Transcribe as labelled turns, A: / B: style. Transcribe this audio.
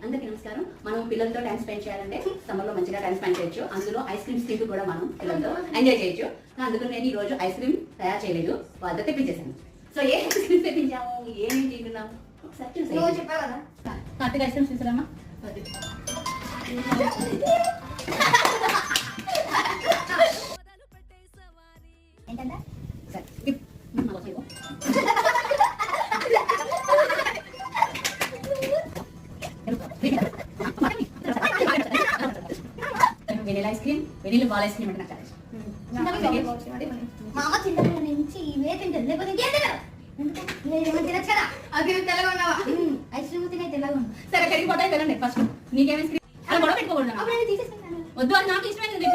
A: అందరికీ నమస్కారం. మనం పిల్లలతో టైం స్పెండ్ చేయాలంటే సమ్మర్ లో మంచిగా టైం స్పెండ్ చేయొచ్చు. అందులో ఐస్ క్రీమ్స్ తింటూ కూడా మనం పిల్లలతో ఎంజాయ్ చేయొచ్చు. అందులో నేను ఈ రోజు ఐస్ క్రీమ్ తయారు చేయలేదు, వాళ్ళతో తెప్పించేసాను. సో ఏ ఐస్ క్రీమ్ తెప్పించాము, ఏమేమి తింటున్నాము ఒకసారి చూసి
B: చెప్పావు కదా.
A: కార్తీక్ ఐస్ క్రీమ్స్ తీసుకురామా.
B: ఏంటంటే
A: vanilla ice cream, vanilla ball ice cream అంటే నాకు
B: మా అమ్మ చిన్నపిల్లల నుంచి ఇవే తింటుంది, లేకపోతే ఇంకేం తినరు. తినచ్చు కదా. అది తెల్లగా ఉన్నావా? ఐస్ క్రీమ్ తినే తెల్లగా ఉన్నా.
A: సరే కడిగిపోతాయి వెళ్ళండి. ఫస్ట్ నీకేం ఐస్ క్రీమ్ అలా గొడవ పెట్టుకోకూడదు.
B: అప్పుడు నేను తీసేసుకుంటాను.
A: వద్దు, అది నాకు ఇష్టమైనది.